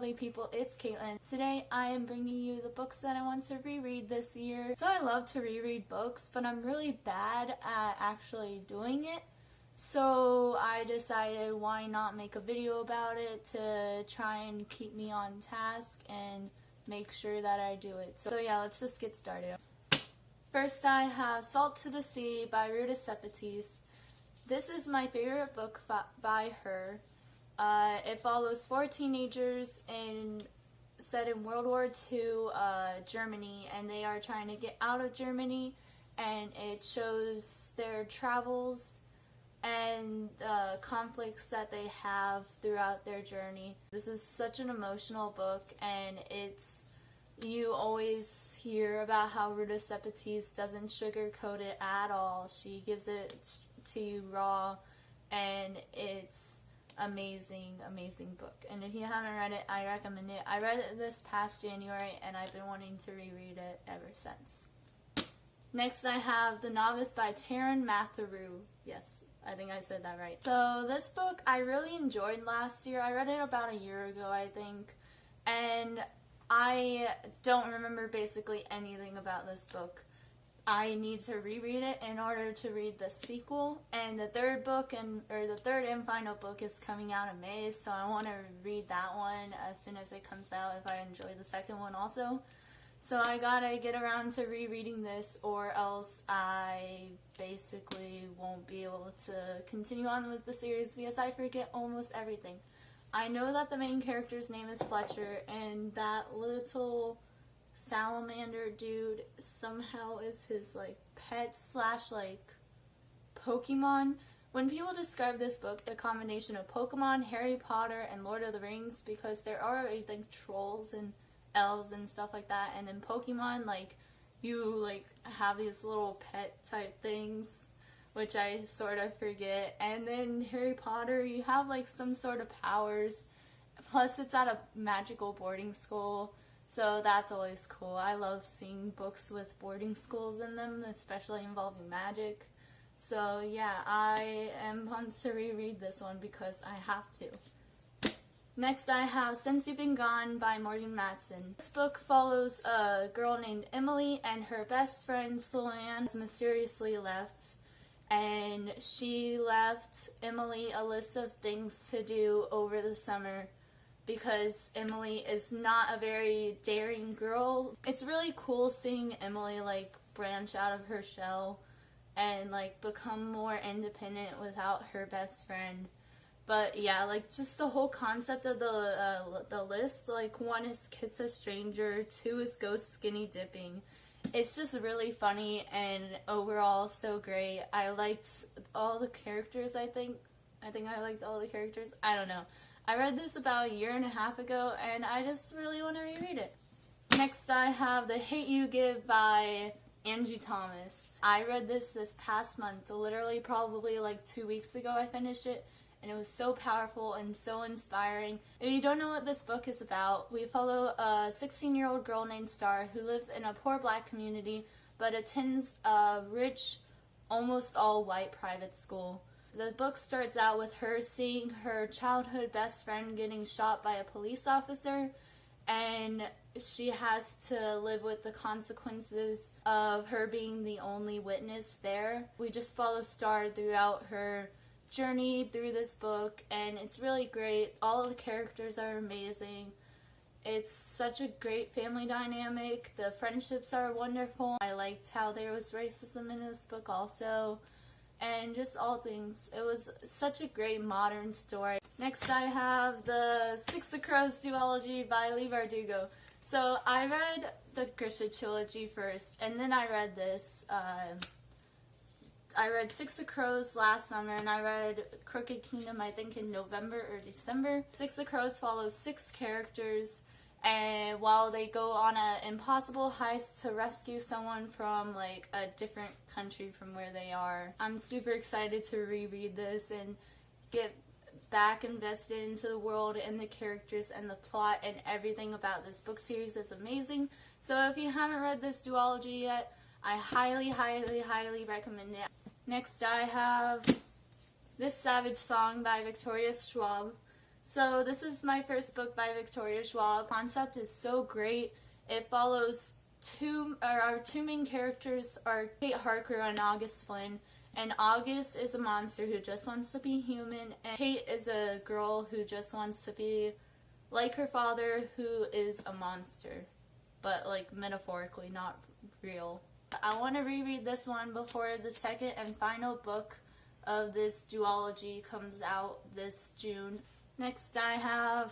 lovely people, it's Caitlin. Today I am bringing you the books that I want to reread this year. So I love to reread books, but I'm really bad at actually doing it. So I decided why not make a video about it to try and keep me on task and make sure that I do it. So yeah, let's just get started. First I have Salt to the Sea by Ruta Sepetys. This is my favorite book by her. It follows 4 teenagers set in World War II Germany, and they are trying to get out of Germany, and it shows their travels and conflicts that they have throughout their journey. This is such an emotional book, and you always hear about how Ruta Sepetys doesn't sugarcoat it at all. She gives it to you raw, and it's amazing book. And if you haven't read it, I recommend it. I read it this past January, and I've been wanting to reread it ever since. Next I have The Novice by Taran Matharu. Yes, I think I said that right. So this book I really enjoyed last year. I read it about a year ago, I think, and I don't remember basically anything about this book. I need to reread it in order to read the sequel, and the third and final book is coming out in May, so I want to read that one as soon as it comes out if I enjoy the second one also. So I gotta get around to rereading this, or else I basically won't be able to continue on with the series because I forget almost everything. I know that the main character's name is Fletcher, and that little salamander dude somehow is his pet / Pokemon. When people describe this book, a combination of Pokemon, Harry Potter, and Lord of the Rings, because there are trolls and elves and stuff like that, and then Pokemon, you have these little pet type things, which I sort of forget, and then Harry Potter, you have some sort of powers, plus it's at a magical boarding school. So that's always cool. I love seeing books with boarding schools in them, especially involving magic. So yeah, I am pumped to reread this one because I have to. Next I have Since You've Been Gone by Morgan Matson. This book follows a girl named Emily, and her best friend Sloane mysteriously left. And she left Emily a list of things to do over the summer, because Emily is not a very daring girl. It's really cool seeing Emily branch out of her shell and become more independent without her best friend. But yeah, just the whole concept of the list, 1 is kiss a stranger, 2 is go skinny dipping. It's just really funny and overall so great. I liked all the characters, I think I liked all the characters. I don't know. I read this about a year and a half ago, and I just really want to reread it. Next I have The Hate U Give by Angie Thomas. I read this past month, literally probably 2 weeks ago I finished it, and it was so powerful and so inspiring. If you don't know what this book is about, we follow a 16-year-old girl named Star who lives in a poor black community but attends a rich, almost all white private school. The book starts out with her seeing her childhood best friend getting shot by a police officer, and she has to live with the consequences of her being the only witness there. We just follow Star throughout her journey through this book, and it's really great. All the characters are amazing. It's such a great family dynamic. The friendships are wonderful. I liked how there was racism in this book also. And just all things. It was such a great modern story. Next I have the Six of Crows duology by Leigh Bardugo. So I read the Grisha trilogy first, and then I read this. I read Six of Crows last summer, and I read Crooked Kingdom I think in November or December. Six of Crows follows 6 characters, and while they go on an impossible heist to rescue someone from a different country from where they are. I'm super excited to reread this and get back invested into the world and the characters and the plot, and everything about this book series is amazing. So if you haven't read this duology yet, I highly recommend it. Next I have This Savage Song by Victoria Schwab. So this is my first book by Victoria Schwab. The concept is so great. It follows our two main characters are Kate Harker and August Flynn. And August is a monster who just wants to be human, and Kate is a girl who just wants to be like her father, who is a monster, but like metaphorically, not real. I want to reread this one before the second and final book of this duology comes out this June. Next I have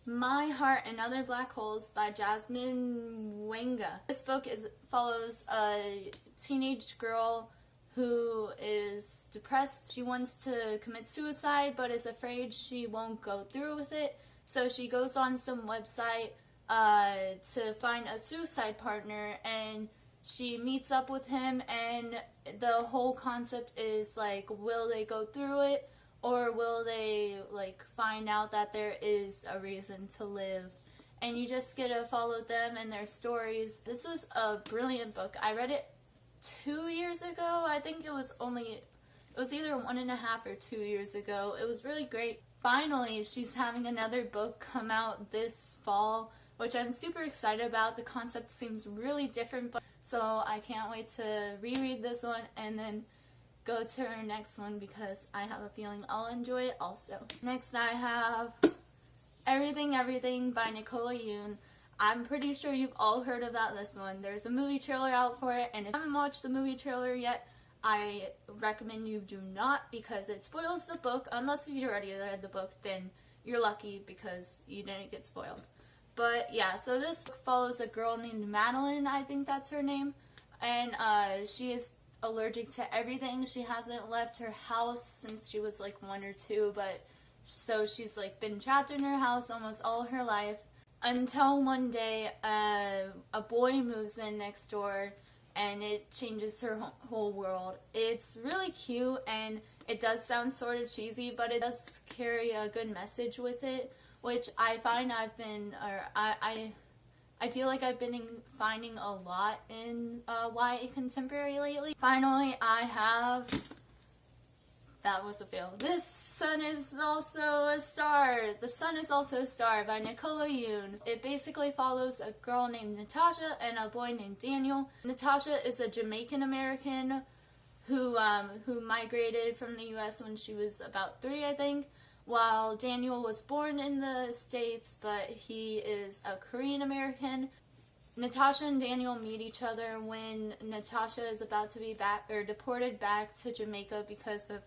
My Heart and Other Black Holes by Jasmine Wenga. This book follows a teenage girl who is depressed. She wants to commit suicide but is afraid she won't go through with it. So she goes on some website to find a suicide partner, and she meets up with him, and the whole concept is like, will they go through it, or will they like find out that there is a reason to live? And you just get to follow them and their stories. This was a brilliant book. I read it 2 years ago. I think it was either 1.5 or 2 years ago. It was really great. Finally, she's having another book come out this fall, which I'm super excited about. The concept seems really different, so I can't wait to reread this one and then go to her next one because I have a feeling I'll enjoy it also. Next I have Everything Everything by Nicola Yoon. I'm pretty sure you've all heard about this one. There's a movie trailer out for it, and if you haven't watched the movie trailer yet, I recommend you do not, because it spoils the book. Unless you already read the book, then you're lucky because you didn't get spoiled. But yeah, so this book follows a girl named Madeline, I think that's her name, and she is allergic to everything. She hasn't left her house since she was like 1 or 2, but so she's like been trapped in her house almost all her life. Until one day, a boy moves in next door, and it changes her whole world. It's really cute, and it does sound sort of cheesy, but it does carry a good message with it, which I find I feel like I've been finding a lot in YA contemporary lately. Finally, I have... That was a fail. This Sun is Also a Star. The Sun is Also a Star by Nicola Yoon. It basically follows a girl named Natasha and a boy named Daniel. Natasha is a Jamaican American who migrated from the US when she was about 3, I think, while Daniel was born in the States, but he is a Korean American. Natasha and Daniel meet each other when Natasha is about to be deported back to Jamaica because of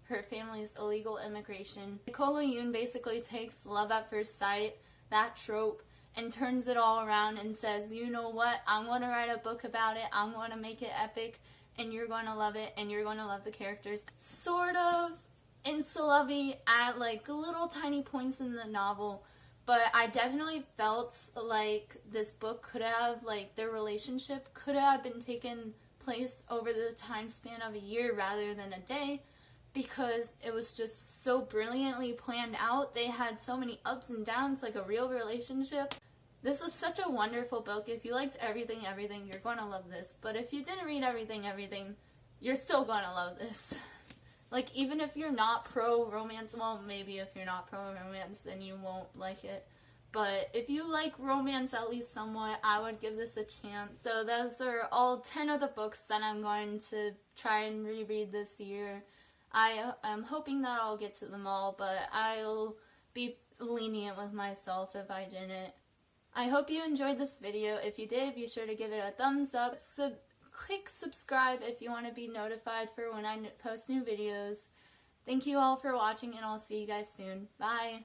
her family's illegal immigration. Nicola Yoon basically takes love at first sight, that trope, and turns it all around and says, you know what, I'm going to write a book about it, I'm going to make it epic, and you're going to love it, and you're going to love the characters. Sort of insta-lovey at like little tiny points in the novel, but I definitely felt like this book could have, like, their relationship could have been taken place over the time span of a year rather than a day, because it was just so brilliantly planned out. They had so many ups and downs, like a real relationship. This was such a wonderful book. If you liked Everything Everything, you're going to love this. But if you didn't read Everything Everything, you're still going to love this. Like, even if you're not pro-romance, well, maybe if you're not pro-romance, then you won't like it. But if you like romance at least somewhat, I would give this a chance. So those are all 10 of the books that I'm going to try and reread this year. I am hoping that I'll get to them all, but I'll be lenient with myself if I didn't. I hope you enjoyed this video. If you did, be sure to give it a thumbs up. Click subscribe if you want to be notified for when I post new videos. Thank you all for watching, and I'll see you guys soon. Bye!